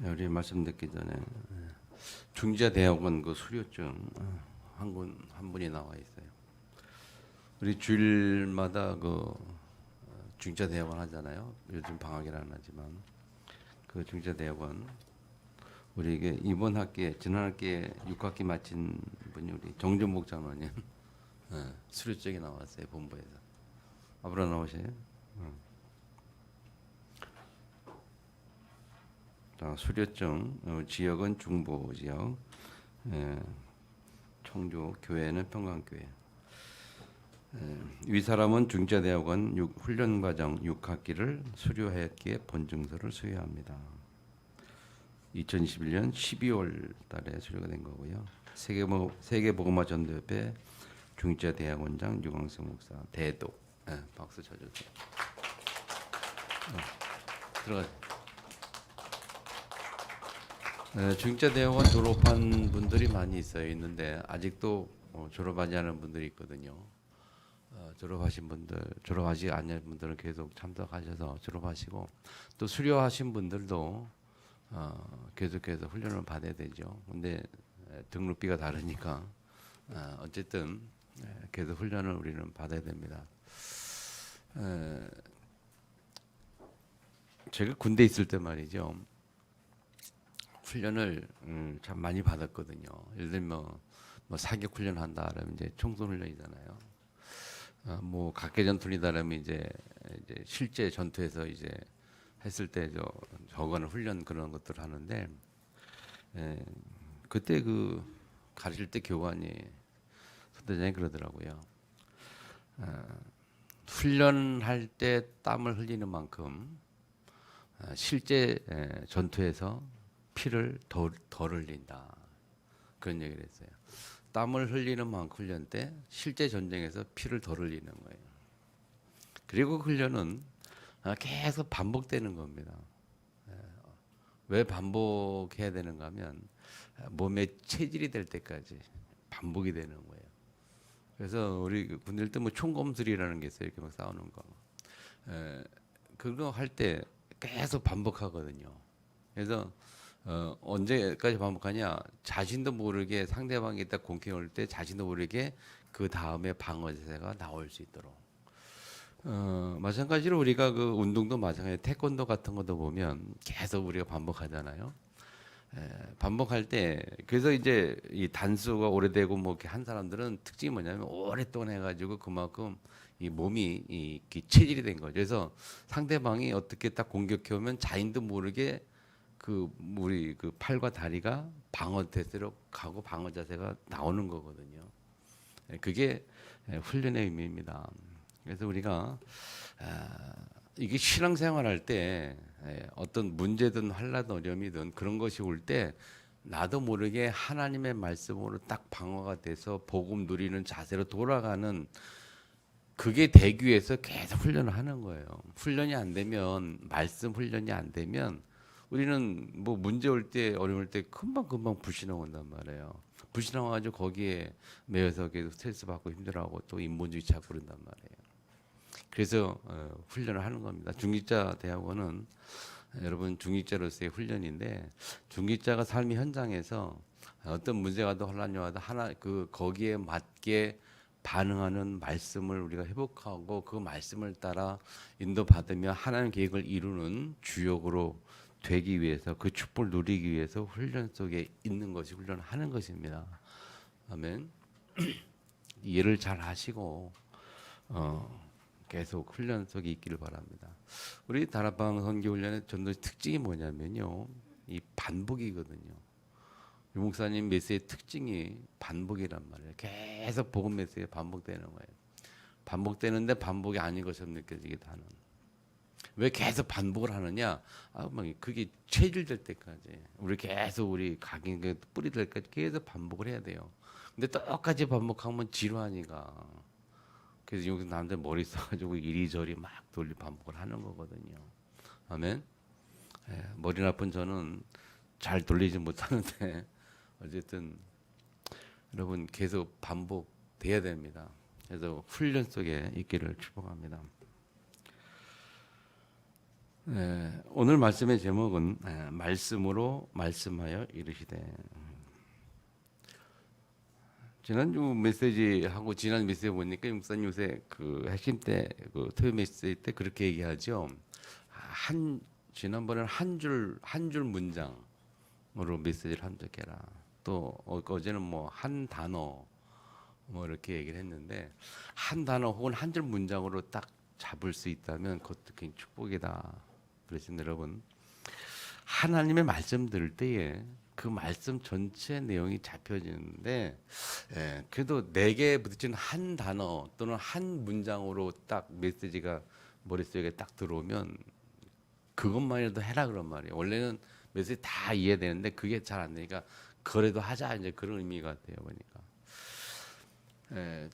우리 말씀 듣기 전에 중재대학원 그 수료증 한 분이 나와 있어요. 우리 주일마다 그 중재대학원 하잖아요. 요즘 방학이라 하지만 그 중재대학원 우리 이게 이번 학기에 지난 학기에 6학기 마친 분이 우리 정준복 장로님 수료증이 나왔어요. 본부에서. 앞으로 나오세요. 자, 수료증 지역은 중부 지역, 청주 교회는 평강교회. 위 사람은 중재대학원 훈련과정 6학기를 수료하였기에 본증서를 수여합니다. 2021년 12월 달에 수료가 된 거고요. 세계복음화 전도협회 중재대학원장 유광석 목사 대도. 박수 쳐주세요. 들어가. 중재대학원 졸업한 분들이 많이 있는데 아직도 졸업하지 않은 분들이 있거든요. 졸업하신 분들, 졸업하지 않은 분들은 계속 참석하셔서 졸업하시고 또 수료하신 분들도 계속해서 훈련을 받아야 되죠. 근데 등록비가 다르니까 어쨌든 계속 훈련을 우리는 받아야 됩니다. 제가 군대 있을 때 말이죠. 훈련을 참 많이 받았거든요. 예를 들면 뭐 사격 훈련 한다 그러면 이제 총선 훈련이잖아요. 뭐 각개전 투리다 그러면 이제 실제 전투에서 이제 했을 때 저거는 훈련 그런 것들 하는데 그때 그 가르칠 때 교관이 소대장이 그러더라고요. 훈련할 때 땀을 흘리는 만큼 실제 전투에서 피를 덜 흘린다. 그런 얘기를 했어요. 땀을 흘리는 만큼 훈련 때 실제 전쟁에서 피를 덜 흘리는 거예요. 그리고 훈련은 계속 반복되는 겁니다. 왜 반복해야 되는가 하면 몸에 체질이 될 때까지 반복이 되는 거예요. 그래서 우리 군대 때 뭐 총검술이라는 게 있어요. 이렇게 막 싸우는 거. 그거 할 때 계속 반복하거든요. 그래서 언제까지 반복하냐? 자신도 모르게 상대방이 딱 공격을 올 때 자신도 모르게 그 다음에 방어 자세가 나올 수 있도록. 마찬가지로 우리가 그 운동도 마찬가지. 태권도 같은 것도 보면 계속 우리가 반복하잖아요. 반복할 때 그래서 이제 이 단수가 오래되고 뭐 이렇게 한 사람들은 특징이 뭐냐면 오랫동안 해가지고 그만큼 이 몸이 이 체질이 된 거죠. 그래서 상대방이 어떻게 딱 공격해 오면 자인도 모르게 그 우리 그 팔과 다리가 방어 태세로 가고 방어 자세가 나오는 거거든요. 그게 훈련의 의미입니다. 그래서 우리가 이게 신앙생활할 때 어떤 문제든 환난든 어려움이든 그런 것이 올 때 나도 모르게 하나님의 말씀으로 딱 방어가 돼서 복음 누리는 자세로 돌아가는 그게 되기 위해서 계속 훈련을 하는 거예요. 훈련이 안 되면 말씀 훈련이 안 되면 우리는 뭐 문제 올 때 어려울 때 금방 불신앙 온단 말이에요. 불신앙 와가지고 거기에 매여서 계속 스트레스 받고 힘들어하고 또 인본주의 찾고 그런단 말이에요. 그래서 훈련을 하는 겁니다. 중직자 대학원은 여러분 중직자로서의 훈련인데 중직자가 삶의 현장에서 어떤 문제가 더 혼란이 와도 하나 그 거기에 맞게 반응하는 말씀을 우리가 회복하고 그 말씀을 따라 인도받으며 하나님 계획을 이루는 주역으로 되기 위해서 그 축복을 누리기 위해서 훈련 속에 있는 것이 훈련을 하는 것입니다. 아멘. 이해를 잘 하시고 계속 훈련 속에 있기를 바랍니다. 우리 다락방 선교훈련의 전도 특징이 뭐냐면요, 이 반복이거든요. 유 목사님 메시지의 특징이 반복이란 말이에요. 계속 복음 메시지가 반복되는 거예요. 반복되는데 반복이 아닌 것처럼 느껴지기도 하는. 왜 계속 반복을 하느냐? 그게 체질될 때까지 우리 계속 우리 각인 뿌리 될 때까지 계속 반복을 해야 돼요. 근데 똑같이 반복하면 지루하니까. 그래서 여기서 남들 머리 써가지고 이리저리 막 돌리 반복을 하는 거거든요. 아멘. 머리 나쁜 저는 잘 돌리지 못하는데 어쨌든 여러분 계속 반복돼야 됩니다. 그래서 훈련 속에 있기를 축복합니다. 오늘 말씀의 제목은 말씀으로 말씀하여 이르시되. 지난주 메시지하고 지난 메시지 보니까 목사님 요새 그 핵심 때그 토요 메시지 때 그렇게 얘기하죠. 지난번에는 한 줄 문장으로 메시지를 함께해라. 또 어제는 뭐 한 단어 뭐 이렇게 얘기를 했는데, 한 단어 혹은 한 줄 문장으로 딱 잡을 수 있다면 그것도 굉장히 축복이다. 그래서 여러분, 하나님의 말씀 들을 때에 그 말씀 전체 내용이 잡혀지는데, 그래도 내게 부딪힌 한 단어 또는 한 문장으로 딱 메시지가 머릿속에 딱 들어오면 그것만이라도 해라 그런 말이에요. 원래는 메시지 다 이해되는데 그게 잘 안 되니까 그래도 하자, 이제 그런 의미 같아요. 보니까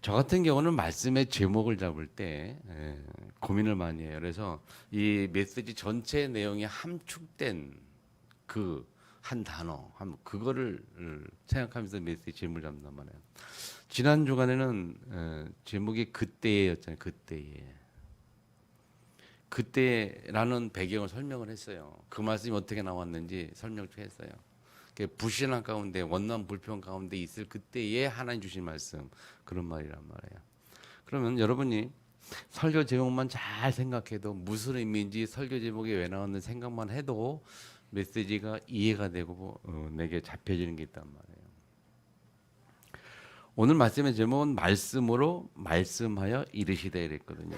저 같은 경우는 말씀의 제목을 잡을 때 고민을 많이 해요. 그래서 이 메시지 전체 내용이 함축된 그 한 단어, 그거를 생각하면서 메시지 제목을 잡는단 말이에요. 지난 주간에는 제목이 그때였잖아요. 그때라는 배경을 설명을 했어요. 그 말씀이 어떻게 나왔는지 설명을 했어요. 불신앙 가운데, 원난 불평 가운데 있을 그때에 하나님 주신 말씀, 그런 말이란 말이에요. 그러면 여러분이 설교 제목만 잘 생각해도 무슨 의미인지 설교 제목이 왜 나왔는지 생각만 해도 메시지가 이해가 되고 내게 잡혀지는 게 있단 말이에요. 오늘 말씀의 제목은 말씀으로 말씀하여 이르시되 이랬거든요.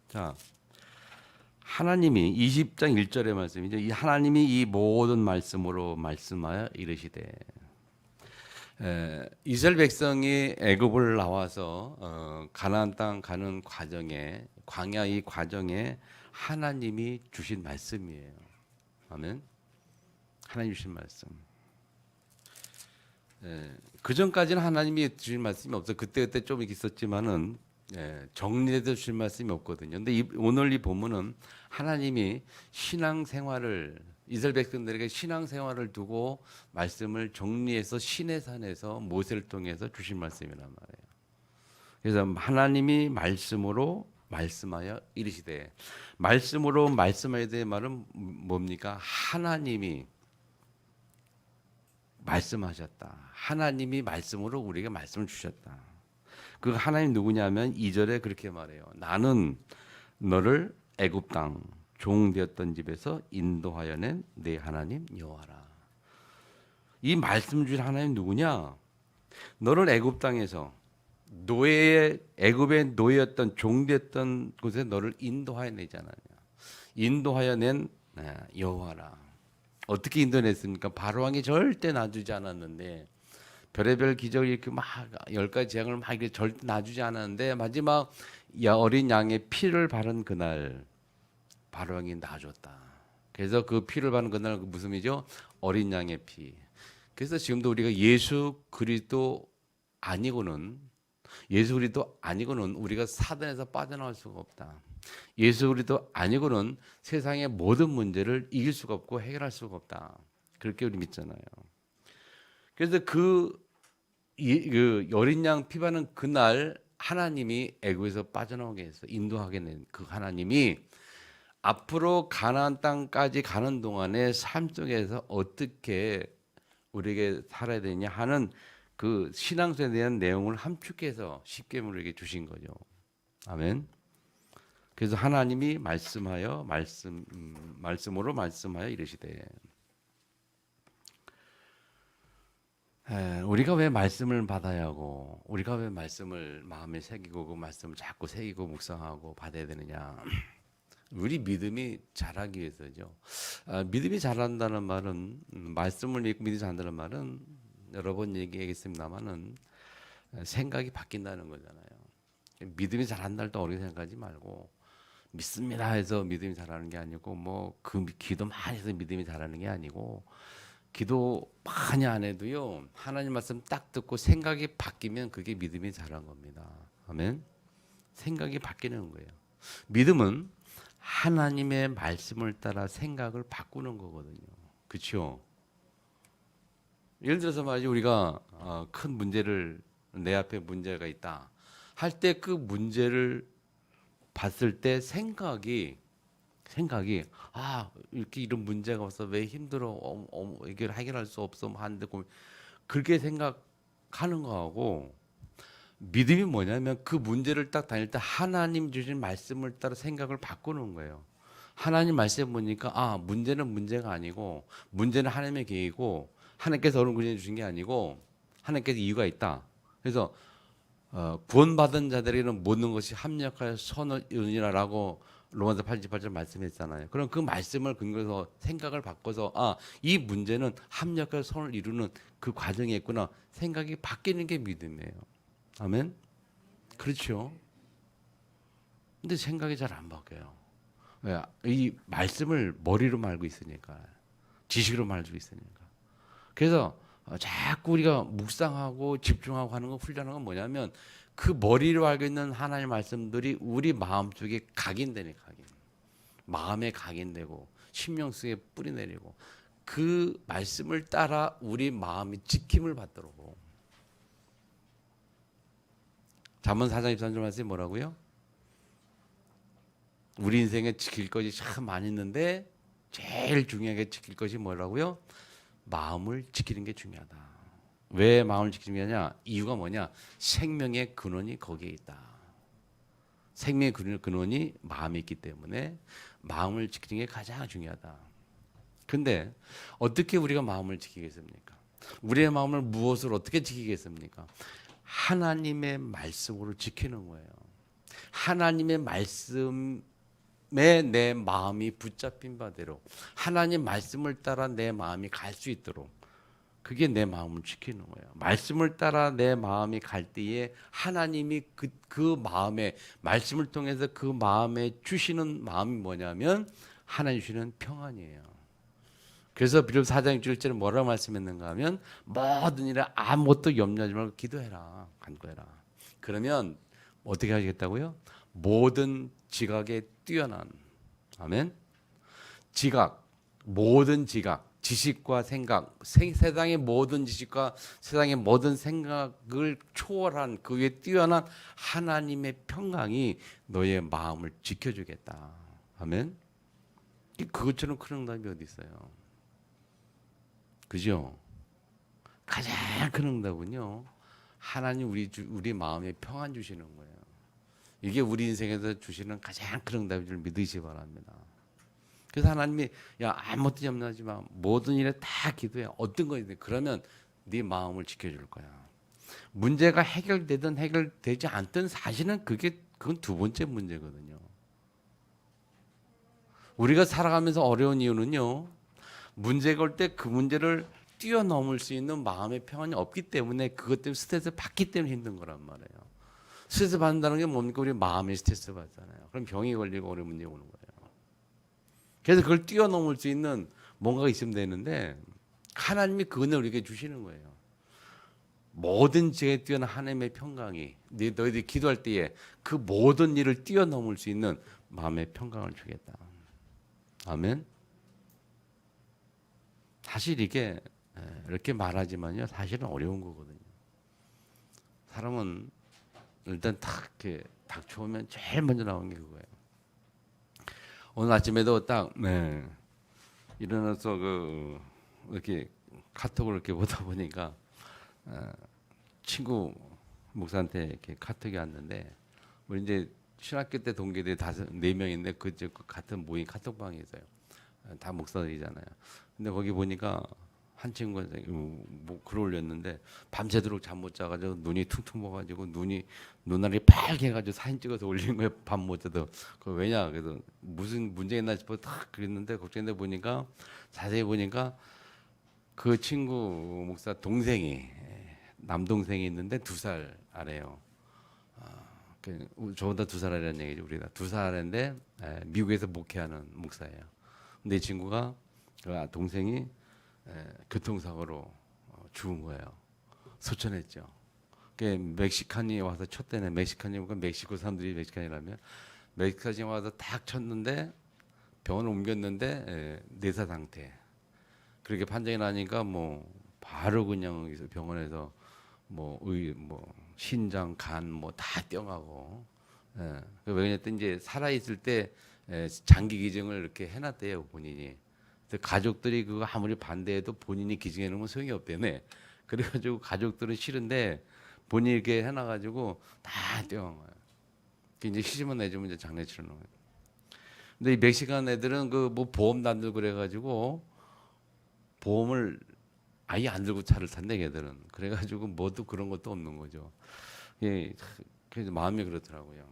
자, 하나님이 20장 1절의 말씀이죠. 이 하나님이 이 모든 말씀으로 말씀하여 이르시되. 이스라엘 백성이 애굽을 나와서 가나안 땅 가는 과정에, 광야 이 과정에 하나님이 주신 말씀이에요. 아멘. 하나님 주신 말씀. 그 전까지는 하나님이 주신 말씀이 없어. 그때 좀 있었지만은 정리해서 주신 말씀이 없거든요. 근데 오늘 이 본문은 하나님이 신앙생활을, 이스라엘 백성들에게 신앙생활을 두고 말씀을 정리해서 시내산에서 모세를 통해서 주신 말씀이란 말이에요. 그래서 하나님이 말씀으로 말씀하여 이르시되. 말씀으로 말씀하여 될 말은 뭡니까? 하나님이 말씀하셨다. 하나님이 말씀으로 우리에게 말씀을 주셨다. 그 하나님 누구냐면 2절에 그렇게 말해요. 나는 너를 애굽 땅 종되었던 집에서 인도하여 낸 내 하나님 여호와라. 이 말씀 주신 하나님 누구냐? 너를 애굽 땅에서 애굽의 노예였던 종되었던 곳에 너를 인도하여 내지 않았냐. 인도하여 낸 여호와라. 어떻게 인도했습니까? 바로 왕이 절대 놔두지 않았는데, 별의별 기적을 이렇게 막 10가지 재앙을 막 이렇게 절대 놔주지 않았는데, 마지막 어린 양의 피를 바른 그날 바로 왕이 놔줬다. 그래서 그 피를 바른 그날 무슨 의미죠? 어린 양의 피. 그래서 지금도 우리가 예수 그리스도 아니고는 우리가 사단에서 빠져나올 수가 없다. 예수 그리스도 아니고는 세상의 모든 문제를 이길 수가 없고 해결할 수가 없다. 그렇게 우리 믿잖아요. 그래서 그 어린 양 피 바른 그날 하나님이 애굽에서 빠져나오게 해서 인도하게 된 그 하나님이 앞으로 가나안 땅까지 가는 동안에 삶 속에서 어떻게 우리에게 살아야 되냐 하는 그 신앙생활에 대한 내용을 함축해서 십계명을 우리에게 주신 거죠. 아멘. 그래서 하나님이 말씀으로 말씀하여 이르시되. 우리가 왜 말씀을 받아야 하고, 우리가 왜 말씀을 마음에 새기고 그 말씀을 자꾸 새기고 묵상하고 받아야 되느냐? 우리 믿음이 자라기 위해서죠. 믿음이 자란다는 말은, 말씀을 믿고 믿음이 자란다는 말은 여러 번 얘기하겠습니다만은 생각이 바뀐다는 거잖아요. 믿음이 자란다를 또 어렵게 생각하지 말고, 믿습니다 해서 믿음이 자라는 게 아니고, 뭐 그 기도 많이 해서 믿음이 자라는 게 아니고, 기도 많이 안 해도요, 하나님 말씀 딱 듣고 생각이 바뀌면 그게 믿음이 자란 겁니다. 아멘. 생각이 바뀌는 거예요. 믿음은 하나님의 말씀을 따라 생각을 바꾸는 거거든요. 그렇죠? 예를 들어서 말이죠, 우리가 큰 문제를, 내 앞에 문제가 있다 할 때 그 문제를 봤을 때 생각이 이렇게 이런 문제가 없어 왜 힘들어 이걸 해결할 수 없어 하는데 그렇게 생각하는 거하고 믿음이 뭐냐면 그 문제를 딱 다닐 때 하나님 주신 말씀을 따라 생각을 바꾸는 거예요. 하나님 말씀 보니까 문제는 문제가 아니고 문제는 하나님의 계획이고 하나님께서 어려운 문제 주신 게 아니고 하나님께서 이유가 있다. 그래서 구원받은 자들에게는 모든 것이 합력하여 선을 이루니라라고 로마서 8절 말씀했잖아요. 그럼 그 말씀을 근거해서 생각을 바꿔서 이 문제는 합력하여 선을 이루는 그 과정이 있구나 생각이 바뀌는 게 믿음이에요. 아멘. 그렇죠. 근데 생각이 잘 안 바뀌어요. 왜? 이 말씀을 머리로 말고 있으니까 지식으로 말고 있으니까. 그래서 자꾸 우리가 묵상하고 집중하고 하는 거 훈련하는 건 뭐냐면 그 머리로 알고 있는 하나님의 말씀들이 우리 마음속에 각인되네. 마음에 각인되고 심령 속에 뿌리내리고 그 말씀을 따라 우리 마음이 지킴을 받도록. 잠언 4장 23절 말씀이 뭐라고요? 우리 인생에 지킬 것이 참 많이 있는데 제일 중요하게 지킬 것이 뭐라고요? 마음을 지키는 게 중요하다. 왜 마음을 지키는 게 중요하냐? 이유가 뭐냐? 생명의 근원이 거기에 있다. 생명의 근원이 마음에 있기 때문에 마음을 지키는 게 가장 중요하다. 근데 어떻게 우리가 마음을 지키겠습니까? 우리의 마음을 무엇을 어떻게 지키겠습니까? 하나님의 말씀으로 지키는 거예요. 하나님의 말씀에 내 마음이 붙잡힌 바대로 하나님 말씀을 따라 내 마음이 갈 수 있도록 그게 내 마음을 지키는 거예요. 말씀을 따라 내 마음이 갈 때에 하나님이 그 마음에 말씀을 통해서 그 마음에 주시는 마음이 뭐냐면 하나님 주시는 평안이에요. 그래서 빌립보서 4장 6절에 뭐라고 말씀했는가 하면 모든 일에 아무것도 염려하지 말고 기도해라. 간구해라. 그러면 어떻게 하시겠다고요? 모든 지각에 뛰어난 아멘. 지각 모든 지각 지식과 생각 세상의 모든 지식과 세상의 모든 생각을 초월한 그 위에 뛰어난 하나님의 평강이 너의 마음을 지켜주겠다. 아멘. 그것처럼 큰 응답이 어디 있어요? 그죠? 가장 큰 응답은요. 하나님 우리 마음에 평안 주시는 거예요. 이게 우리 인생에서 주시는 가장 큰 응답인 줄 믿으시기 바랍니다. 그래서 하나님이 아무것도 염려하지 마. 모든 일에 다 기도해. 어떤 거든 그러면 네 마음을 지켜줄 거야. 문제가 해결되든 해결되지 않든 사실은 그건 두 번째 문제거든요. 우리가 살아가면서 어려운 이유는요. 문제가 올 때 그 문제를 뛰어넘을 수 있는 마음의 평안이 없기 때문에 그것 때문에 스트레스 받기 때문에 힘든 거란 말이에요. 스트레스 받는다는 게 뭡니까? 우리 마음이 스트레스 받잖아요. 그럼 병이 걸리고 어려운 문제 오는 거예요. 그래서 그걸 뛰어넘을 수 있는 뭔가가 있으면 되는데 하나님이 그 은혜를 우리에게 주시는 거예요. 모든 지혜에 뛰어난 하나님의 평강이 너희들이 기도할 때에 그 모든 일을 뛰어넘을 수 있는 마음의 평강을 주겠다. 아멘. 사실 이게 이렇게 말하지만요, 사실은 어려운 거거든요. 사람은 일단 이렇게 닥쳐오면 제일 먼저 나오는 게 그거예요. 오늘 아침에도 일어나서 이렇게 카톡을 이렇게 보다 보니까 친구 목사한테 이렇게 카톡이 왔는데 우리 이제 신학교 때 동기들이 4명인데 그 같은 모임 카톡방에 있어요. 다 목사들이잖아요. 근데 거기 보니까 한 친구가 뭐 글 올렸는데 밤새도록 잠 못 자가지고 눈이 퉁퉁 부어가지고 눈알이 빨개가지고 사진 찍어서 올린 거예요. 밤 못 자도. 그 왜냐? 그래서 무슨 문제 있나 싶어 딱 그랬는데 걱정돼 보니까 자세히 보니까 그 친구 목사 동생이 남동생이 있는데 2살 아래요. 저보다 2살 아래라는 얘기죠. 우리가 2살 아래인데 미국에서 목회하는 목사예요. 근데 이 친구가 그 동생이 교통사고로 죽은 거예요. 소천했죠. 멕시칸이 와서 쳤대네. 멕시칸이 오니까 멕시코 사람들이 멕시칸이라면 멕시칸이 와서 딱 쳤는데 병원을 옮겼는데 내사 상태. 그렇게 판정이 나니까 뭐 바로 그냥 병원에서 뭐 신장, 간 뭐 다 떼어가고 예. 왜냐면 이제 살아 있을 때 장기 기증을 이렇게 해놨대요 본인이. 근데 가족들이 그거 아무리 반대해도 본인이 기증해 놓으면 소용이 없다며. 그래가지고 가족들은 싫은데 본인이 이렇게 해놔가지고 다 떼어간 거예요. 이제 시집만 내주면 이제 장례 치르는 거예요. 근데 이 멕시칸 애들은 그 뭐 보험도 안 들고 그래가지고 보험을 아예 안 들고 차를 탄대 걔들은. 그래가지고 뭐도 그런 것도 없는 거죠. 예, 그래서 마음이 그렇더라고요.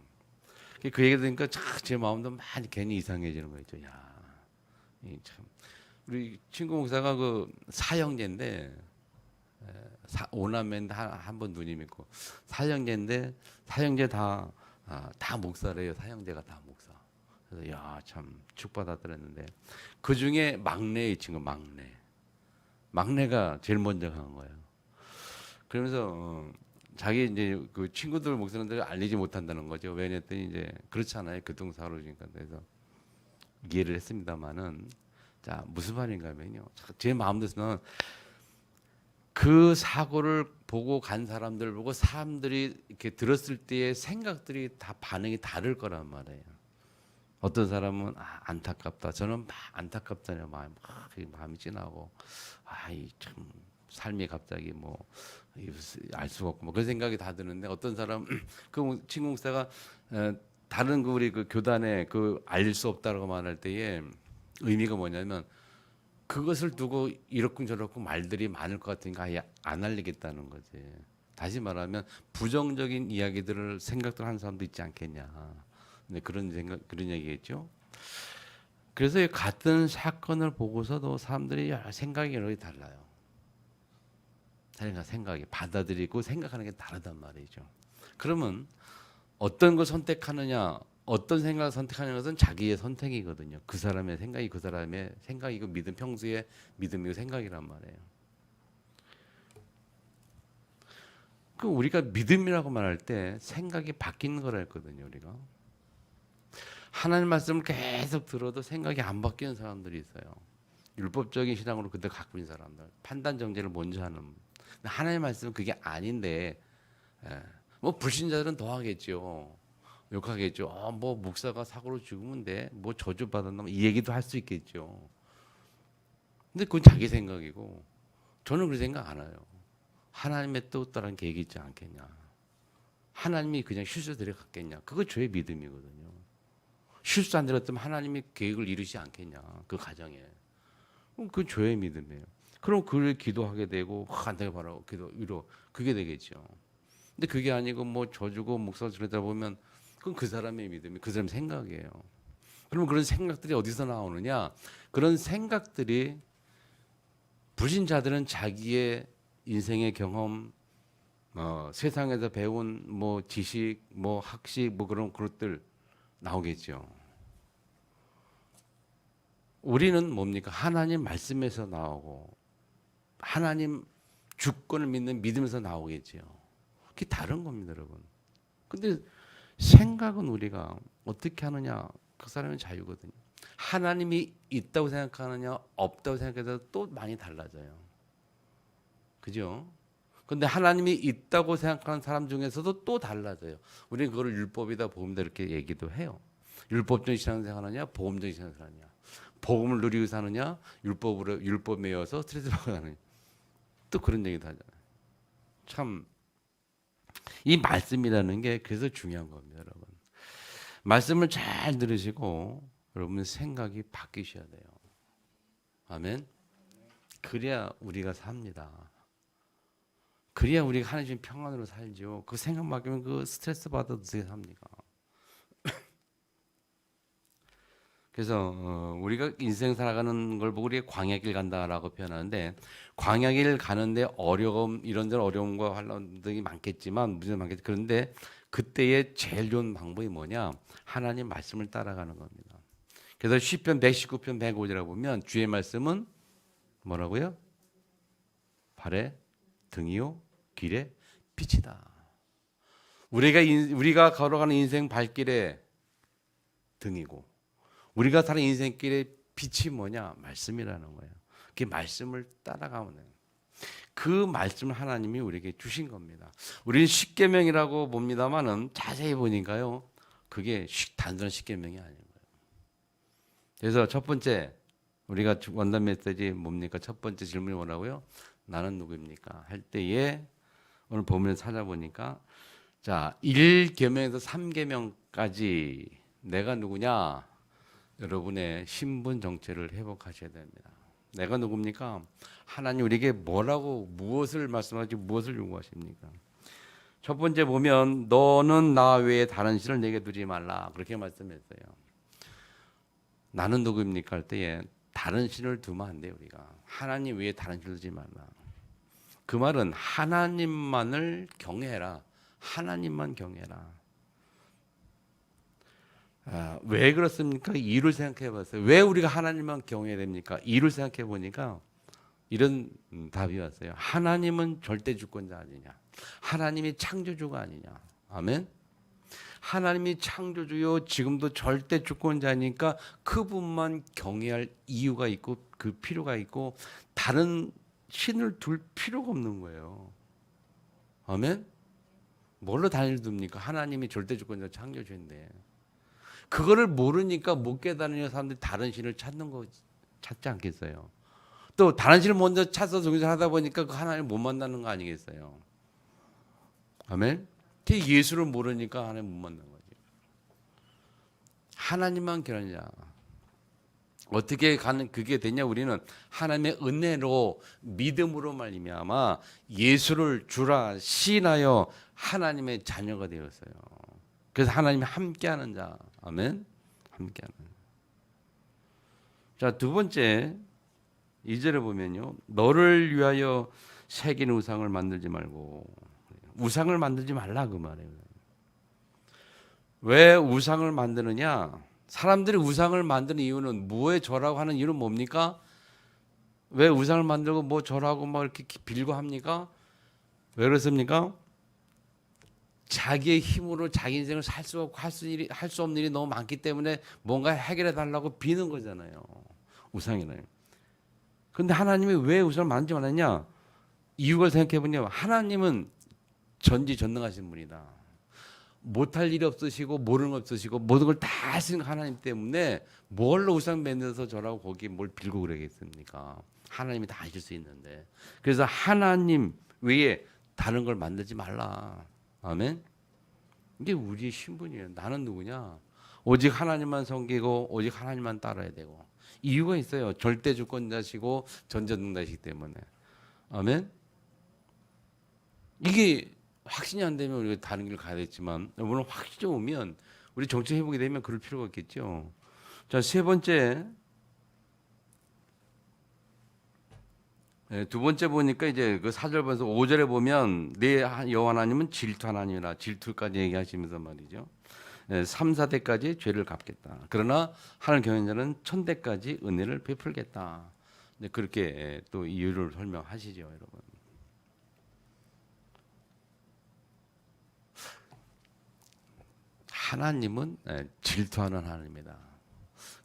그 얘기 들으니까 제 마음도 많이 괜히 이상해지는 거죠. 야, 이 참 우리 친구 목사가 그 사형제인데 오남매인데 한 번 누님 있고 사형제인데 사형제 다 목사래요. 사형제가 다 목사. 그래서 야, 참 축받았더랬는데 그 중에 막내 이 친구 막내가 제일 먼저 간 거예요. 그러면서 자기 이제 그 친구들 목사님들 알리지 못한다는 거죠. 왜냐했더니 이제 그렇잖아요. 교통사고니까. 그래서 이해를 했습니다만은 자 무슨 말인가면요. 제 마음대로는 그 사고를 보고 간 사람들 보고 사람들이 이렇게 들었을 때의 생각들이 다 반응이 다를 거란 말이에요. 어떤 사람은 안타깝다. 저는 막 안타깝잖아요. 마음이 찐하고 이 참 삶이 갑자기 뭐 알 수가 없고 뭐 그런 생각이 다 드는데 어떤 사람 그 친구 목사가 다른 그 우리 그 교단에 그 알릴 수 없다라고 말할 때에 의미가 뭐냐면 그것을 두고 이렇군 저렇군 말들이 많을 것 같으니까 아예 안 알리겠다는 거지. 다시 말하면 부정적인 이야기들을 생각들 하는 사람도 있지 않겠냐. 네, 그런 얘기겠죠. 그래서 같은 사건을 보고서도 사람들이 생각이 여러 개 달라요. 생각이 받아들이고 생각하는 게 다르단 말이죠. 그러면 어떤 걸 선택하느냐, 어떤 생각을 선택하는 것은 자기의 선택이거든요. 그 사람의 생각이 그 사람의 생각이고 평소의 믿음이고 생각이란 말이에요. 그 우리가 믿음이라고 말할 때 생각이 바뀌는 거라 했거든요. 우리가 하나님 말씀을 계속 들어도 생각이 안 바뀌는 사람들이 있어요. 율법적인 신앙으로 그대로 갖고 있는 사람들, 판단 정제를 먼저 하는. 하나님 말씀은 그게 아닌데, 뭐 불신자들은 더 하겠죠. 욕하겠죠. 뭐 목사가 사고로 죽으면 돼. 뭐 저주 받았나? 이 얘기도 할 수 있겠죠. 근데 그건 자기 생각이고, 저는 그 생각 안 해요. 하나님의 또 다른 계획이 있지 않겠냐. 하나님이 그냥 실수 들여갔겠냐. 그거 저의 믿음이거든요. 실수 안 들었다면 하나님이 계획을 이루지 않겠냐. 그 가정에. 그건 저의 믿음이에요. 그럼 그를 기도하게 되고 간단히 바라고 기도 위로 그게 되겠죠. 근데 그게 아니고 뭐 저주고 목사 들으다 보면 그건 그 사람의 믿음이 그 사람 생각이에요. 그러면 그런 생각들이 어디서 나오느냐? 그런 생각들이 불신자들은 자기의 인생의 경험, 세상에서 배운 뭐 지식, 뭐 학식, 뭐 그런 것들 나오겠죠. 우리는 뭡니까? 하나님 말씀에서 나오고 하나님 주권을 믿는 믿음에서 나오겠죠. 그게 다른 겁니다, 여러분. 근데 생각은 우리가 어떻게 하느냐? 그 사람의 자유거든요. 하나님이 있다고 생각하느냐, 없다고 생각해서 또 많이 달라져요. 그죠? 근데 하나님이 있다고 생각하는 사람 중에서도 또 달라져요. 우리는 그걸 율법이다, 복음이다 이렇게 얘기도 해요. 율법적인 신앙생활 하느냐, 복음적인 신앙생활 하느냐. 복음을 누리고 사느냐, 율법에 의해서 스트레스 받고 사느냐. 또 그런 얘기도 하잖아요. 참 이 말씀이라는 게 그래서 중요한 겁니다, 여러분. 말씀을 잘 들으시고 여러분 생각이 바뀌셔야 돼요. 아멘. 그래야 우리가 삽니다. 그래야 우리가 하나님 평안으로 살죠. 그 생각 바뀌면 그 스트레스 받아도 어떻게 삽니까? 그래서 우리가 인생 살아가는 걸 보고 우리가 광야길 간다라고 표현하는데 광야길 가는데 어려움 이런 데는 어려움과 환란들이 많겠지만 문제는 많겠지. 그런데 그때의 제일 좋은 방법이 뭐냐? 하나님 말씀을 따라가는 겁니다. 그래서 시편 119편 105절에 보면 주의 말씀은 뭐라고요? 발에 등이요 길에 빛이다. 우리가 걸어가는 인생 발길의 등이고 우리가 사는 인생길의 빛이 뭐냐? 말씀이라는 거예요. 그 말씀을 따라가면 돼요. 그 말씀을 하나님이 우리에게 주신 겁니다. 우리는 십계명이라고 봅니다만은 자세히 보니까요. 그게 단순한 십계명이 아닌 거예요. 그래서 첫 번째 우리가 원단 메시지 뭡니까? 첫 번째 질문이 뭐라고요? 나는 누구입니까? 할 때에 오늘 본문을 찾아보니까 자, 1계명에서 3계명까지 내가 누구냐? 여러분의 신분 정체를 회복하셔야 됩니다. 내가 누굽니까? 하나님 우리에게 뭐라고 무엇을 말씀하시고 무엇을 요구하십니까? 첫 번째 보면 너는 나 외에 다른 신을 내게 두지 말라 그렇게 말씀했어요. 나는 누구입니까? 할 때에 다른 신을 두면 안 돼요. 우리가 하나님 외에 다른 신을 두지 말라. 그 말은 하나님만을 경외해라. 하나님만 경외해라. 왜 그렇습니까? 이유를 생각해 봤어요. 왜 우리가 하나님만 경외해야 됩니까? 이유를 생각해 보니까 이런 답이 왔어요. 하나님은 절대 주권자 아니냐. 하나님이 창조주가 아니냐. 아멘. 하나님이 창조주요 지금도 절대 주권자니까 그분만 경외할 이유가 있고 그 필요가 있고 다른 신을 둘 필요가 없는 거예요. 아멘. 뭘로 단일 둡니까? 하나님이 절대 주권자 창조주인데 그거를 모르니까 못 깨달으니 사람들이 다른 신을 찾지 않겠어요. 또 다른 신을 먼저 찾아서 종교를 하다 보니까 그 하나님을 못 만나는 거 아니겠어요. 아멘. 예수를 모르니까 하나님 못 만나는 거지. 하나님만 경외하자. 어떻게 가는 그게 되냐? 우리는 하나님의 은혜로 믿음으로 말미암아 예수를 주라 시인하여 하나님의 자녀가 되었어요. 그래서 하나님이 함께하는 자, 아멘. 함께하는. 자, 두 번째 2절에 보면요, 너를 위하여 새긴 우상을 만들지 말고 우상을 만들지 말라 그 말이에요. 왜 우상을 만드느냐? 사람들이 우상을 만드는 이유는 뭐에 절하고 하는 이유는 뭡니까? 왜 우상을 만들고 뭐 절하고 막 이렇게 빌고 합니까? 왜 그렇습니까? 자기의 힘으로 자기 인생을 살 수 없고 할 수 없는 일이 너무 많기 때문에 뭔가 해결해 달라고 비는 거잖아요. 우상이는. 그런데 하나님이 왜 우상을 만들지 말았냐? 이유를 생각해 보면 하나님은 전지전능하신 분이다. 못할 일이 없으시고 모르는 거 없으시고 모든 걸 다 하시는 하나님 때문에 뭘로 우상 만들어서 저라고 거기 뭘 빌고 그러겠습니까? 하나님이 다 하실 수 있는데. 그래서 하나님 외에 다른 걸 만들지 말라. 아멘. 이게 우리의 신분이에요. 나는 누구냐? 오직 하나님만 섬기고 오직 하나님만 따라야 되고. 이유가 있어요. 절대 주권자시고 전지전능자시기 때문에. 아멘. 이게 확신이 안 되면 우리가 다른 길을 가야 되지만 물론 확신이 오면 우리 정체 회복이 되면 그럴 필요가 없겠죠. 자, 세 번째. 두 번째 보니까 이제 그 4절 보면서 5절에 보면 내 여호와 하나님은 질투 하나님이라 질투까지 얘기하시면서 말이죠. 3, 4대까지 죄를 갚겠다. 그러나 하나님 경외자는 1000대까지 은혜를 베풀겠다. 그렇게 또 이유를 설명하시죠, 여러분. 하나님은 질투하는 하나님이다.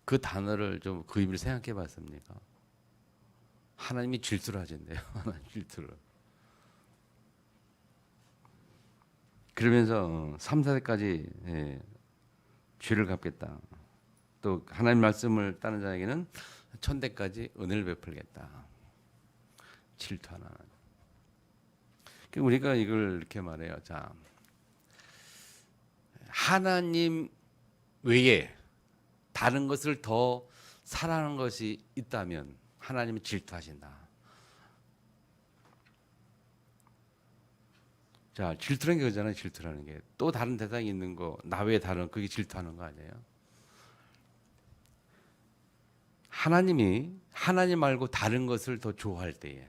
그 단어를 좀 그 의미를 생각해 봤습니까? 하나님이 질투를 하신대요. 하나님 질투를. 그러면서 3, 4대까지 죄를 갚겠다. 또 하나님 말씀을 따르는 자에게는 1000대까지 은혜를 베풀겠다. 질투하는 하나님. 우리가 이걸 이렇게 말해요. 자, 하나님 외에 다른 것을 더 사랑하는 것이 있다면 하나님은 질투하신다. 자, 질투라는 게 그잖아요. 질투라는 게. 또 다른 대상이 있는 거, 나 외에 다른 그게 질투하는 거 아니에요? 하나님이 하나님 말고 다른 것을 더 좋아할 때에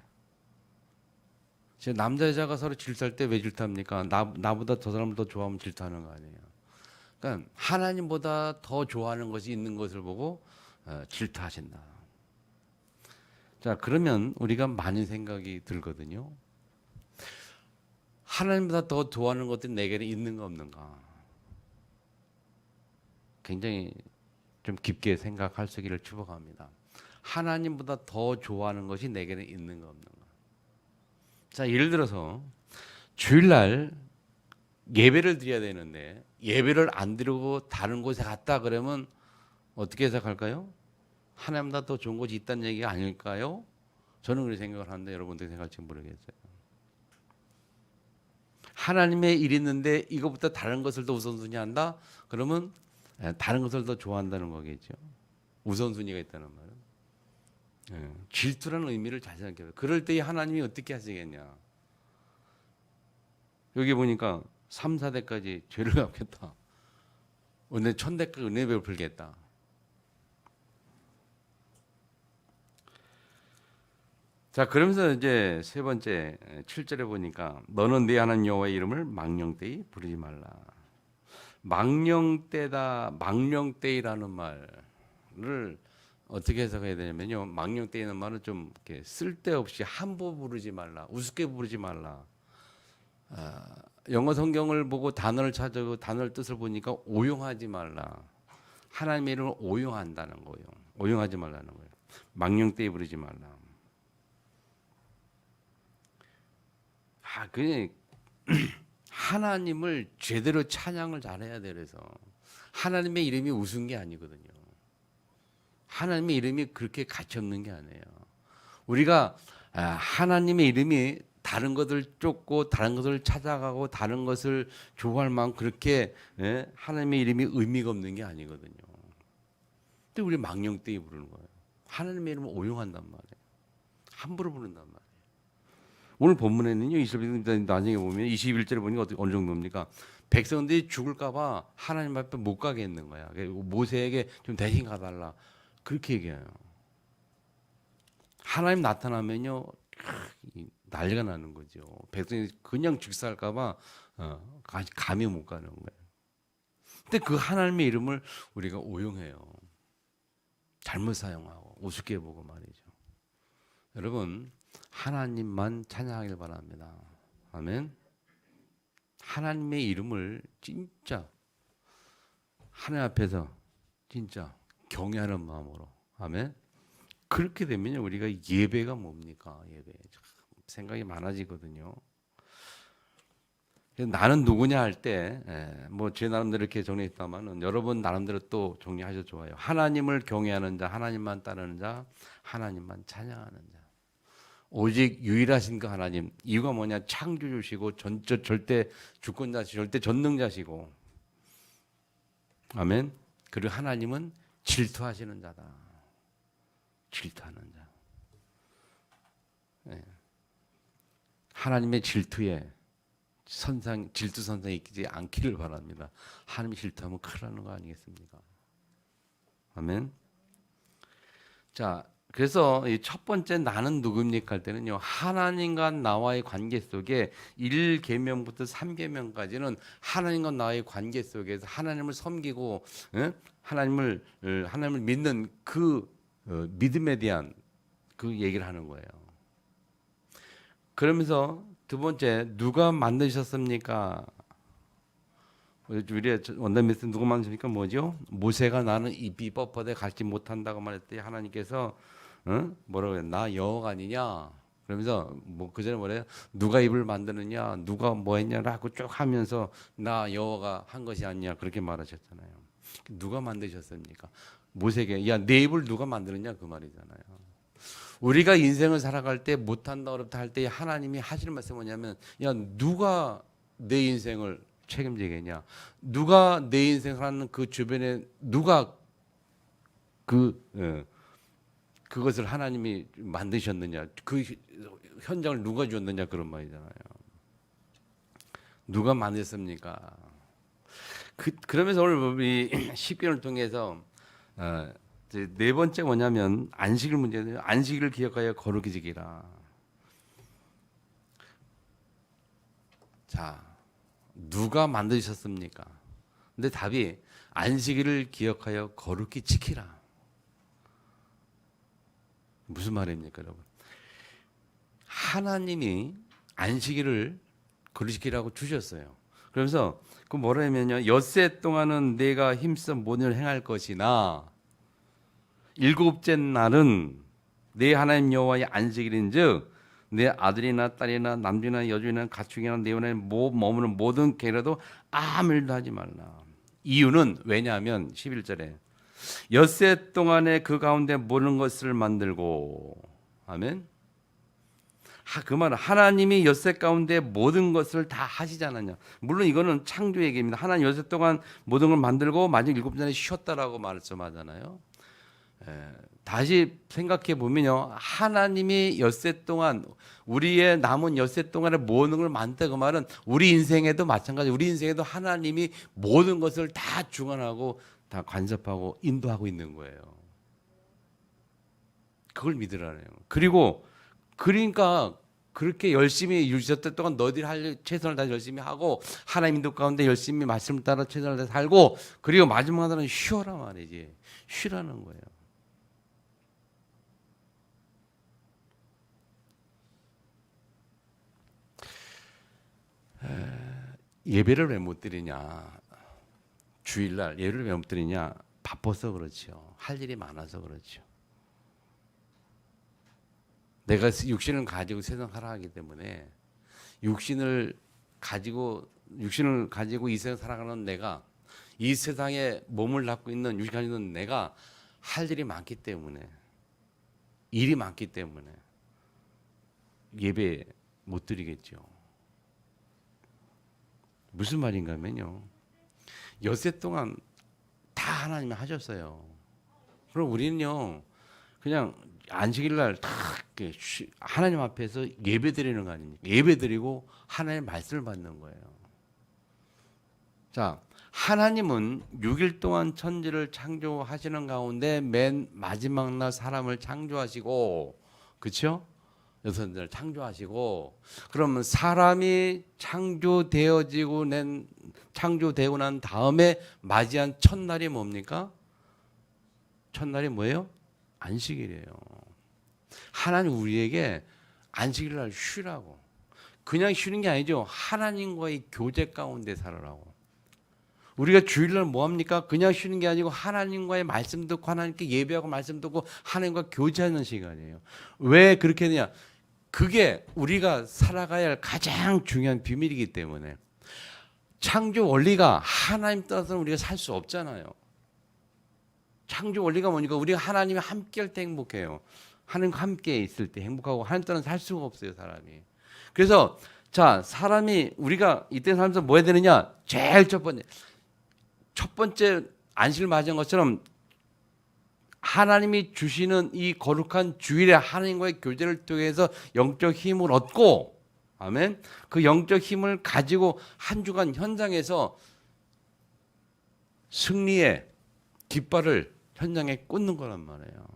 남자 여자가 서로 질투할 때 왜 질투합니까? 나보다 저 사람을 더 좋아하면 질투하는 거 아니에요? 그러니까 하나님보다 더 좋아하는 것이 있는 것을 보고 질투하신다. 자, 그러면 우리가 많은 생각이 들거든요. 하나님보다 더 좋아하는 것들이 내게는 있는가 없는가? 굉장히 좀 깊게 생각할 수 있기를 축복합니다. 하나님보다 더 좋아하는 것이 내게는 있는가 없는가? 자, 예를 들어서 주일날 예배를 드려야 되는데 예배를 안 드리고 다른 곳에 갔다 그러면 어떻게 해석할까요? 하나님보다 더 좋은 곳이 있다는 얘기가 아닐까요? 저는 그렇게 생각을 하는데 여러분들 생각할지 모르겠어요. 하나님의 일이 있는데 이것보다 다른 것을 더 우선순위한다? 그러면 다른 것을 더 좋아한다는 거겠죠. 우선순위가 있다는 말은. 질투라는 의미를 잘 생각해요. 그럴 때 하나님이 어떻게 하시겠냐. 여기 보니까 3, 4대까지 죄를 갚겠다. 은혜 1000대까지 은혜 베풀겠다. 자, 그러면서 이제 세 번째 7절에 보니까 너는 네 하나님 여호와의 이름을 망령되이 부르지 말라. 망령되이라는 말을 어떻게 해석해야 되냐면요. 망령되이는 말은 좀 이렇게 쓸데없이 함부로 부르지 말라. 우습게 부르지 말라. 영어 성경을 보고 단어를 찾아고 단어를 뜻을 보니까 오용하지 말라. 하나님의 이름을 오용한다는 거예요. 오용하지 말라는 거예요. 망령되이 부르지 말라. 그 하나님을 제대로 찬양을 잘해야 돼. 그래서 하나님의 이름이 우스운 게 아니거든요. 하나님의 이름이 그렇게 가치 없는 게 아니에요. 우리가 하나님의 이름이 다른 것을 쫓고 다른 것을 찾아가고 다른 것을 좋아할 만큼 그렇게 하나님의 이름이 의미가 없는 게 아니거든요. 근데 우리 망령되이 부르는 거예요. 하나님의 이름을 오용한단 말이에요. 함부로 부른단 말이에요. 오늘 본문에는요, 나중에 보면 21절에 보니까 어느 정도입니까? 백성들이 죽을까 봐 하나님 앞에 못 가게 했는 거야. 모세에게 좀 대신 가달라. 그렇게 얘기해요. 하나님 나타나면요, 난리가 나는 거죠. 백성이 그냥 즉사할까 봐 감히 못 가는 거예요. 근데 그 하나님의 이름을 우리가 오용해요. 잘못 사용하고 우습게 보고 말이죠. 여러분, 하나님만 찬양하길 바랍니다. 아멘. 하나님의 이름을 진짜 하나님 앞에서 진짜 경외하는 마음으로, 아멘. 그렇게 되면요, 우리가 예배가 뭡니까? 예배 생각이 많아지거든요. 나는 누구냐 할 때, 뭐 제 나름대로 이렇게 정리했다만은 여러분 나름대로 또 정리하셔도 좋아요. 하나님을 경외하는 자, 하나님만 따르는 자, 하나님만 찬양하는 자. 오직 유일하신 그 하나님. 이유가 뭐냐? 창조주시고 절대 주권자시고 절대 전능자시고, 아멘. 그리고 하나님은 질투하시는 자다. 질투하는 자. 네. 하나님의 질투에 질투 선상에 있지 않기를 바랍니다. 하나님이 질투하면 큰일 나는 거 아니겠습니까? 아멘. 자, 그래서 이 첫 번째 나는 누굽니까 할 때는요, 하나님과 나와의 관계 속에 1계명부터 3계명까지는 하나님과 나와의 관계 속에서 하나님을 섬기고 하나님을 믿는 그 믿음에 대한 그 얘기를 하는 거예요. 그러면서 두 번째, 누가 만드셨습니까? 우리 원더미스 누가 만드십니까? 뭐죠? 모세가 나는 입이 뻣뻣해 갈지 못한다고 말했더니 하나님께서 뭐라고 해요? 나 여호가 아니냐? 그러면서 뭐 그 전에 뭐래요? 누가 입을 만드느냐? 누가 뭐 했냐라고 쭉 하면서 나 여호가 한 것이 아니냐? 그렇게 말하셨잖아요. 누가 만드셨습니까? 모세에게 야, 내 입을 누가 만드느냐? 그 말이잖아요. 우리가 인생을 살아갈 때 못한다 어렵다 할 때 하나님이 하시는 말씀이 뭐냐면, 야, 누가 내 인생을 책임지겠냐? 누가 내 인생을 하는 그 주변에 누가 그것을 하나님이 만드셨느냐? 그 현장을 누가 주었느냐? 그런 말이잖아요. 누가 만드셨습니까? 그러면서 오늘 이 10개를 통해서 네 번째 뭐냐면 안식일 문제는 안식일을 기억하여 거룩히 지키라. 자, 누가 만드셨습니까? 근데 답이 안식일을 기억하여 거룩히 지키라. 무슨 말입니까, 여러분? 하나님이 안식일을 거룩히 지키라고 주셨어요. 그러면서 그 뭐라 하면요, 엿새 동안은 내가 힘써 모든 일을 행할 것이나 일곱째 날은 내 하나님 여호와의 안식일인즉 내 아들이나 딸이나 남주나 여주나 가축이나 내 원에 머무는 모든 개라도 아무 일도 하지 말라. 이유는 왜냐하면 11절에 엿새 동안에 그 가운데 모든 것을 만들고 아멘. 그 말은 하나님이 엿새 가운데 모든 것을 다 하시지 않았냐. 물론 이거는 창조 얘기입니다. 하나님 엿새 동안 모든 걸 만들고 마지막 7날에 쉬었다라고 말씀하잖아요. 다시 생각해 보면요, 하나님이 엿새 동안 우리의 남은 엿새 동안에 모든 걸 만들다 그 말은 우리 인생에도 마찬가지. 우리 인생에도 하나님이 모든 것을 다 주관하고 다 간섭하고 인도하고 있는 거예요. 그걸 믿으라네요. 그러니까 그렇게 열심히 엿새 동안 너희들이 할 최선을 다해 열심히 하고 하나님 인도 가운데 열심히 말씀을 따라 최선을 다해 살고 그리고 마지막 하나는 쉬어라 말이지. 쉬라는 거예요. 예배를 왜 못 드리냐? 주일날 예배를 왜 못 드리냐? 바빠서 그렇죠. 할 일이 많아서 그렇죠. 내가 육신을 가지고 세상 살아가기 때문에 육신을 가지고 이 세상 살아가는 내가 이 세상에 몸을 갖고 있는 육신 가지고 있는 내가 할 일이 많기 때문에 일이 많기 때문에 예배 못 드리겠죠. 무슨 말인가 하면요. 엿새 동안 다 하나님이 하셨어요. 그럼 우리는요. 그냥 안식일 날 다 하나님 앞에서 예배 드리는 거 아닙니까? 예배 드리고 하나님의 말씀을 받는 거예요. 자, 하나님은 6일 동안 천지를 창조하시는 가운데 맨 마지막 날 사람을 창조하시고 그렇죠? 여러분들 창조하시고 그러면 사람이 창조되고 난 다음에 맞이한 첫날이 뭡니까? 첫날이 뭐예요? 안식일이에요. 하나님 우리에게 안식일 날 쉬라고. 그냥 쉬는 게 아니죠. 하나님과의 교제 가운데 살아라고. 우리가 주일날 뭐 합니까? 그냥 쉬는 게 아니고 하나님과의 말씀 듣고 하나님께 예배하고 말씀 듣고 하나님과 교제하는 시간이에요. 왜 그렇게 했느냐? 그게 우리가 살아가야 할 가장 중요한 비밀이기 때문에 창조 원리가 하나님 떠나서는 우리가 살 수 없잖아요. 창조 원리가 뭐니까 우리가 하나님과 함께 할 때 행복해요. 하나님과 함께 있을 때 행복하고 하나님 떠나서 살 수가 없어요, 사람이. 그래서 자, 사람이 우리가 이때 살면서 뭐 해야 되느냐? 제일 첫 번째 안식을 맞이한 것처럼 하나님이 주시는 이 거룩한 주일에 하나님과의 교제를 통해서 영적 힘을 얻고 아멘. 그 영적 힘을 가지고 한 주간 현장에서 승리의 깃발을 현장에 꽂는 거란 말이에요.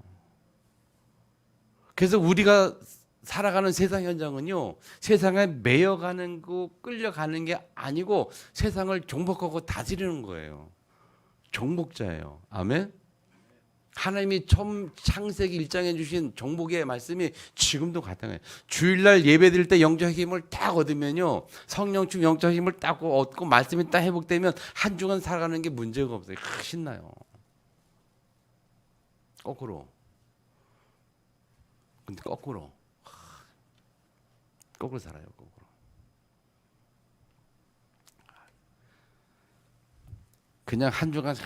그래서 우리가 살아가는 세상 현장은요, 세상에 매여가는 거, 끌려가는 게 아니고 세상을 정복하고 다스리는 거예요. 정복자예요. 아멘. 하나님이 처음 창세기 1장에 주신 정복의 말씀이 지금도 같아요. 주일날 예배드릴 때 영적 힘을 딱 얻으면요, 성령 중 영적 힘을 딱 얻고 말씀이 딱 회복되면 한 주간 살아가는 게 문제가 없어요. 신나요. 거꾸로. 근데 거꾸로 살아요. 거꾸로. 그냥 한 주간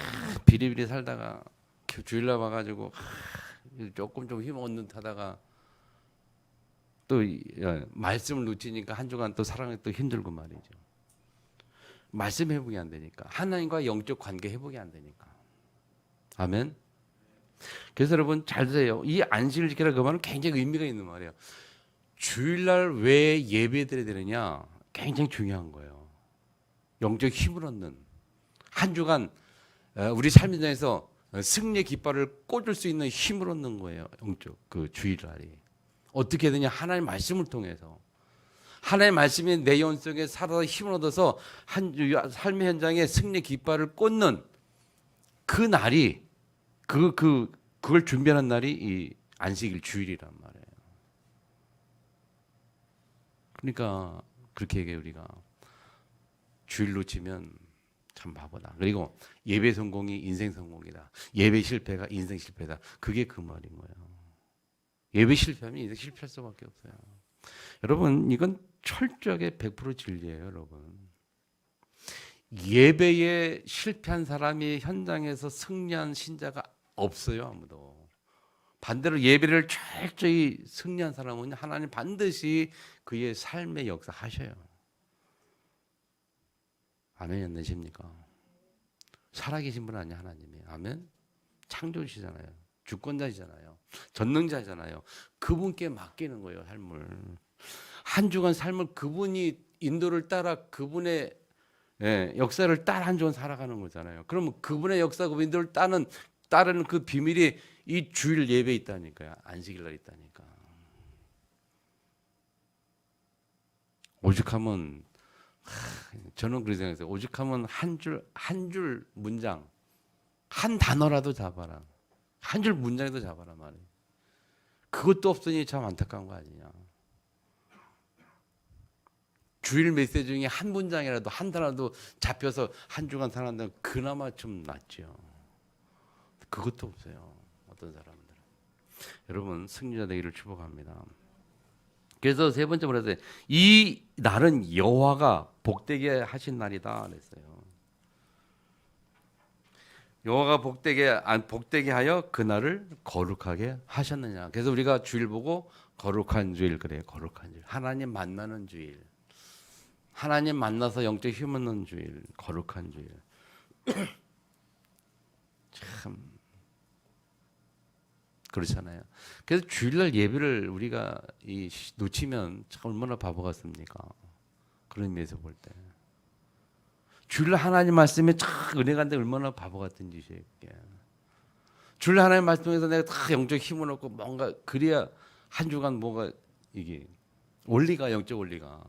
비리비리 살다가 주일날 와가지고 조금 좀 힘 얻는 타다가 또 말씀을 놓치니까 한 주간 또 살아가기 또 힘들고 말이죠. 말씀 회복이 안 되니까 하나님과 영적 관계 회복이 안 되니까. 아멘. 그래서 여러분 잘 들으세요. 이 안식을 지키라 그 말은 굉장히 의미가 있는 말이에요. 주일날 왜 예배드려야 되느냐? 굉장히 중요한 거예요. 영적 힘을 얻는 한 주간 우리 삶 현장에서 승리의 깃발을 꽂을 수 있는 힘을 얻는 거예요. 영적 그 주일날이 어떻게 되냐? 하나님의 말씀을 통해서 하나님의 말씀이 내 영 속에 살아서 힘을 얻어서 한 삶의 현장에 승리의 깃발을 꽂는 그 날이 그걸 준비하는 날이 이 안식일 주일이란 말이에요. 그러니까 그렇게 얘기해 우리가 주일 놓치면 참 바보다. 그리고 예배 성공이 인생 성공이다. 예배 실패가 인생 실패다. 그게 그 말인 거예요. 예배 실패하면 인생 실패할 수밖에 없어요. 여러분 이건 철저하게 100% 진리예요, 여러분. 예배에 실패한 사람이 현장에서 승리한 신자가 없어요, 아무도. 반대로 예배를 철저히 승리한 사람은 하나님 반드시 그의 삶의 역사 하셔요. 아멘 안 되십니까? 살아계신 분 아니야 하나님이. 아멘. 창조주시잖아요. 주권자시잖아요. 전능자잖아요. 그분께 맡기는 거예요, 삶을. 한 주간 삶을 그분이 인도를 따라 그분의 역사를 따라 한 주간 살아가는 거잖아요. 그러면 그분의 역사, 그분 인도를 따르는 그 비밀이 이 주일 예배에 있다니까요. 안식일 날 있다니까. 오죽하면 저는 그렇게 생각했어요. 오죽하면 한 줄 문장, 한 단어라도 잡아라. 한 줄 문장이라도 잡아라 말이에요. 그것도 없으니 참 안타까운 거 아니냐. 주일 메시지 중에 한 문장이라도 한 단어라도 잡혀서 한 주간 살았는데 그나마 좀 낫죠. 그것도 없어요. 어떤 사람들은. 여러분 승리자 되기를 축복합니다. 그래서 세 번째 뭐라 했어요? 이 날은 여호와가 복되게 하신 날이다 그랬어요. 여호와가 복되게 하여 그 날을 거룩하게 하셨느냐. 그래서 우리가 주일 보고 거룩한 주일 그래요. 거룩한 주일. 하나님 만나는 주일. 하나님 만나서 영적 힘 얻는 주일. 거룩한 주일. 참 그렇잖아요. 그래서 주일날 예배를 우리가 놓치면 참 얼마나 바보 같습니까? 그런 의미에서 볼 때. 주일날 하나님 말씀에 참 은혜가 안 돼 얼마나 바보 같은 짓이에요. 주일날 하나님 말씀에서 내가 다 영적 힘을 얻고 뭔가 그래야 한 주간 뭐가 이게 원리가 영적 원리가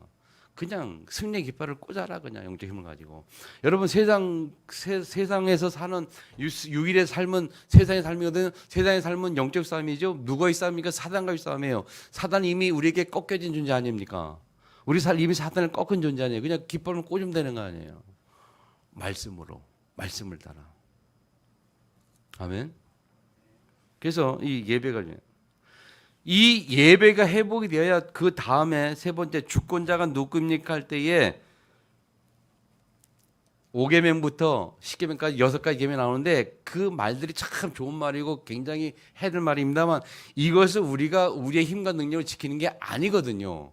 그냥 승리의 깃발을 꽂아라 그냥 영적 힘을 가지고. 여러분 세상에서 사는 6일의 삶은 세상의 삶이거든요. 세상의 삶은 영적 싸움이죠. 누구의 싸움입니까? 사단과의 싸움이에요. 사단이 이미 우리에게 꺾여진 존재 아닙니까? 우리 이미 사단을 꺾은 존재 아니에요. 그냥 깃발을 꽂으면 되는 거 아니에요. 말씀으로, 말씀을 따라. 아멘. 그래서 이 예배가 회복이 되어야 그 다음에 세 번째 주권자가 누굽니까 할 때에 5계명부터 10계명까지 6가지 계명이 나오는데 그 말들이 참 좋은 말이고 굉장히 해야 될 말입니다만 이것을 우리가 우리의 힘과 능력을 지키는 게 아니거든요.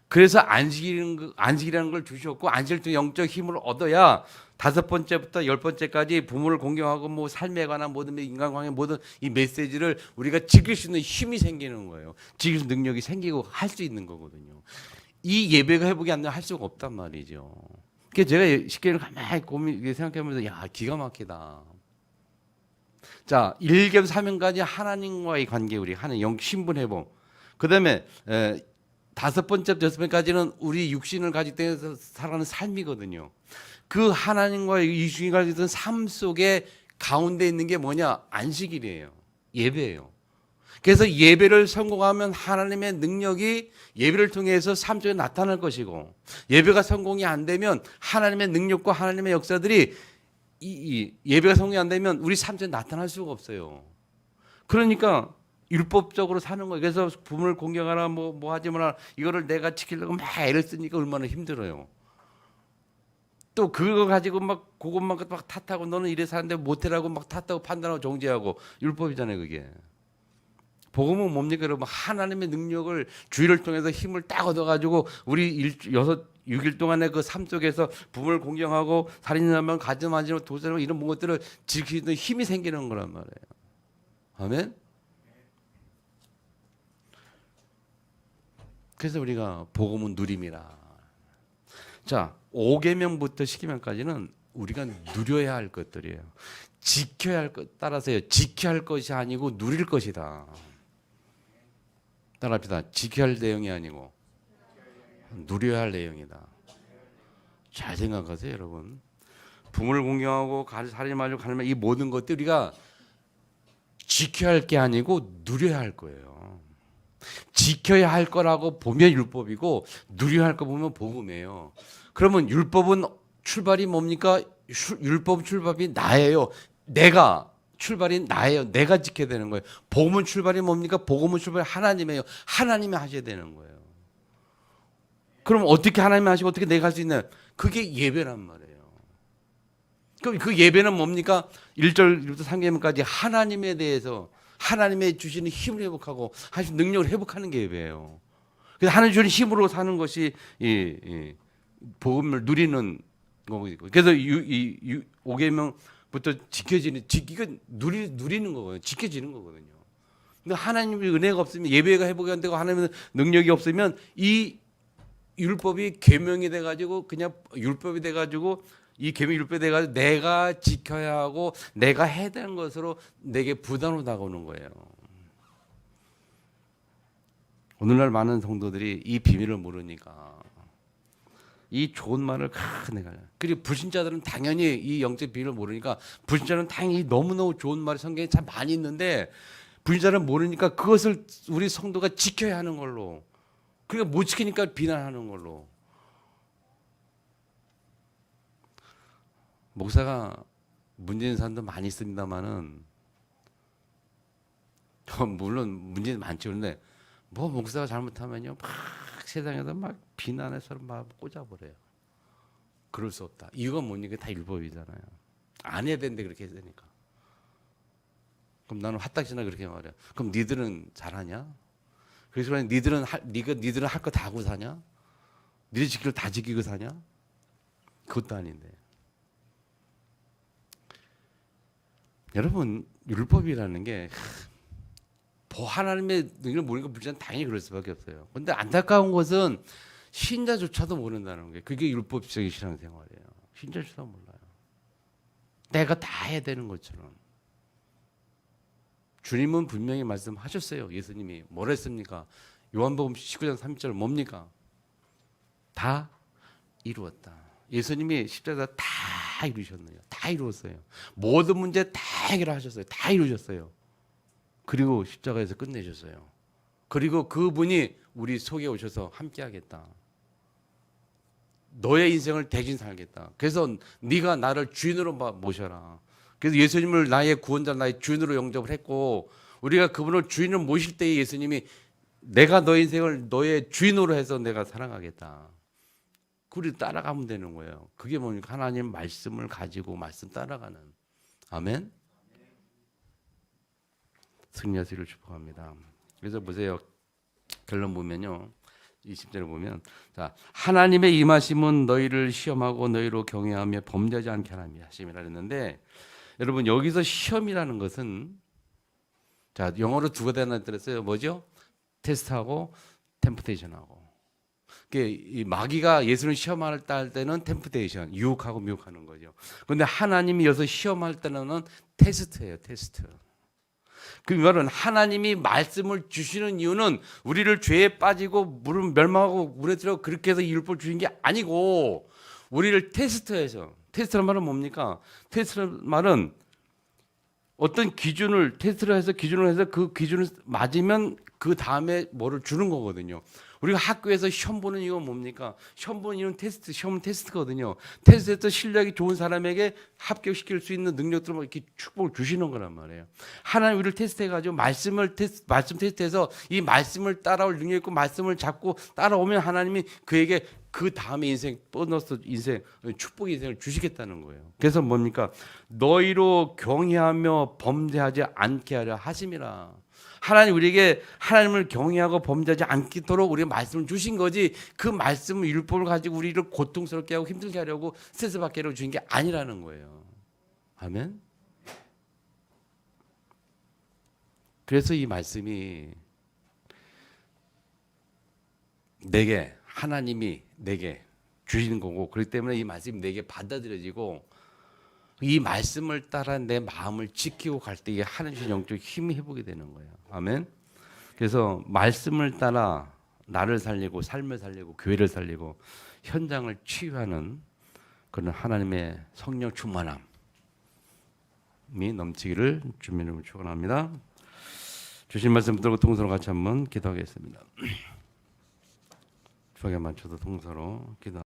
그래서 안식이라는 걸 주셨고 안식일 때 영적 힘을 얻어야 5번째부터 10번째까지 부모를 공경하고 뭐 삶에 관한 모든 인간관계 모든 이 메시지를 우리가 지킬 수 있는 힘이 생기는 거예요. 지킬 수 있는 능력이 생기고 할 수 있는 거거든요. 이 예배가 회복이 안 되면 할 수가 없단 말이죠. 그래서 제가 쉽게 가만히 생각해보면서 야 기가 막히다. 자 1겹 3연까지 하나님과의 관계 우리 하는 영 신분 회복. 그 다음에 5번째 6번까지는 우리 육신을 가지고 살아가는 삶이거든요. 그 하나님과 이주인 가지고 삶 속에 가운데 있는 게 뭐냐? 안식일이에요. 예배예요. 그래서 예배를 성공하면 하나님의 능력이 예배를 통해서 삶 속에 나타날 것이고 예배가 성공이 안 되면 하나님의 능력과 하나님의 역사들이 예배가 성공이 안 되면 우리 삶 속에 나타날 수가 없어요. 그러니까 율법적으로 사는 거예요. 그래서 부모를 공경하라 뭐 하지 마라 이거를 내가 지키려고 막 애를 쓰니까 얼마나 힘들어요. 또 그거 가지고 막 그것만 막 탓하고 너는 이래서 하는데 못해라고 막 탓하고 판단하고 정죄하고 율법이잖아요 그게. 복음은 뭡니까 여러분? 하나님의 능력을 주일을 통해서 힘을 딱 얻어가지고 우리 6일 동안의 그 삶 속에서 부모를 공경하고 살인하면 가정만지고 도살하고 이런 것들을 지키는 힘이 생기는 거란 말이에요. 아멘? 그래서 우리가 복음은 누림이라. 자 5계명부터 10계명까지는 우리가 누려야 할 것들이에요. 지켜야 할 것 따라서요. 지켜야 할 것이 아니고 누릴 것이다. 따라합시다. 지켜야 할 내용이 아니고 누려야 할 내용이다. 잘 생각하세요, 여러분. 부모를 공경하고 살인하고 가늠하고 이 모든 것들 우리가 지켜야 할 게 아니고 누려야 할 거예요. 지켜야 할 거라고 보면 율법이고 누려야 할 거 보면 복음이에요. 그러면 율법은 출발이 뭡니까? 율법 출발이 나예요. 내가 출발이 나예요. 내가 지켜야 되는 거예요. 복음은 출발이 뭡니까? 복음은 출발이 하나님이에요. 하나님이 하셔야 되는 거예요. 그럼 어떻게 하나님이 하시고 어떻게 내가 할 수 있냐? 그게 예배란 말이에요. 그럼 그 예배는 뭡니까? 1절부터 3절까지 하나님에 대해서 하나님의 주시는 힘을 회복하고 하신 능력을 회복하는 게 예배예요. 그래서 하나님 주시는 힘으로 사는 것이 이 복음을 누리는 거고. 그래서 5계명부터 지켜지는 이건 누리는 거거든요. 지켜지는 거거든요. 근데 하나님의 은혜가 없으면 예배가 회복이 안 되고 하나님의 능력이 없으면 이 율법이 계명이 돼 가지고 그냥 율법이 돼 가지고 이 계명 율법이 돼 가지고 내가 지켜야 하고 내가 해야 되는 것으로 내게 부담으로 다가오는 거예요. 오늘날 많은 성도들이 이 비밀을 모르니까 이 좋은 말을 내가 그리고 불신자들은 당연히 이 영적 비밀을 모르니까 불신자는 당연히 너무너무 좋은 말이 성경에 참 많이 있는데 불신자는 모르니까 그것을 우리 성도가 지켜야 하는 걸로 그러니까 못 지키니까 비난하는 걸로 목사가 문제 있는 사람도 많이 있습니다만은 물론 문제는 많죠. 그런데 뭐 목사가 잘못하면요 막 세상에서 막 비난해서 막 꽂아버려요. 그럴 수 없다. 이유가 뭐니까 다 율법이잖아요. 안 해야 되는데 그렇게 해야 되니까. 그럼 나는 화딱지나 그렇게 말해요. 그럼 니들은 잘하냐? 그래서 니들은 할 거 다 하고 사냐? 니들 지킬 다 지키고 사냐? 그것도 아닌데. 여러분 율법이라는 게 하나님의 능력을 모르니까 불자는 당연히 그럴 수밖에 없어요. 그런데 안타까운 것은 신자조차도 모른다는 게 그게 율법적인 신앙생활이에요. 신자조차도 몰라요. 내가 다 해야 되는 것처럼. 주님은 분명히 말씀하셨어요. 예수님이 뭘 했습니까? 요한복음 19장 3절 뭡니까? 다 이루었다. 예수님이 십자가 다 이루셨네요. 다 이루었어요. 모든 문제 다 해결하셨어요. 다 이루셨어요. 그리고 십자가에서 끝내셨어요. 그리고 그분이 우리 속에 오셔서 함께 하겠다. 너의 인생을 대신 살겠다. 그래서 네가 나를 주인으로 모셔라. 그래서 예수님을 나의 구원자, 나의 주인으로 영접을 했고 우리가 그분을 주인으로 모실 때에 예수님이 내가 너의 인생을 너의 주인으로 해서 내가 사랑하겠다. 그리 따라가면 되는 거예요. 그게 뭡니까? 하나님 말씀을 가지고 말씀 따라가는. 아멘. 승리하시기를 축복합니다. 그래서 보세요. 결론 보면요. 20절에 보면 자 하나님의 임하심은 너희를 시험하고 너희로 경외하며 범죄하지 않게 하심이라 했는데 여러분 여기서 시험이라는 것은 자 영어로 두 가지나 들었어요. 뭐죠? 테스트하고 템프테이션하고. 이 마귀가 예수를 시험할 때는 템프테이션, 유혹하고 미혹하는 거죠. 그런데 하나님이 여기서 시험할 때는 테스트예요. 테스트. 그 말은 하나님이 말씀을 주시는 이유는 우리를 죄에 빠지고 물은 멸망하고 물에 들어 그렇게 해서 이 율법을 주신 게 아니고 우리를 테스트해서 테스트란 말은 뭡니까? 테스트란 말은 어떤 기준을 테스트를 해서 기준을 해서 그 기준을 맞으면 그 다음에 뭐를 주는 거거든요. 우리가 학교에서 시험 보는 이유가 뭡니까? 시험 보는 이유는 테스트, 시험은 테스트거든요. 테스트에서 실력이 좋은 사람에게 합격시킬 수 있는 능력들을 이렇게 축복을 주시는 거란 말이에요. 하나님 우리를 테스트해가지고 말씀 테스트해서 이 말씀을 따라올 능력 있고 말씀을 잡고 따라오면 하나님이 그에게 그 다음에 인생 보너스 인생 축복의 인생을 주시겠다는 거예요. 그래서 뭡니까? 너희로 경외하며 범죄하지 않게 하려 하심이라. 하나님 우리에게 하나님을 경외하고 범죄하지 않도록 우리가 말씀을 주신 거지 그 말씀 율법을 가지고 우리를 고통스럽게 하고 힘들게 하려고 스트레스 받게 하려고 주신 게 아니라는 거예요. 아멘. 그래서 이 말씀이 내게 하나님이 내게 주시는 거고 그렇기 때문에 이 말씀이 내게 받아들여지고 이 말씀을 따라 내 마음을 지키고 갈 때 이게 하나님의 영적 힘이 회복이 되는 거예요. 아멘. 그래서 말씀을 따라 나를 살리고 삶을 살리고 교회를 살리고 현장을 치유하는 그런 하나님의 성령 충만함이 넘치기를 주님의 이름으로 축원합니다. 주신 말씀 붙들고 통서로 같이 한번 기도하겠습니다. 주에 맞춰서 통서로 기도.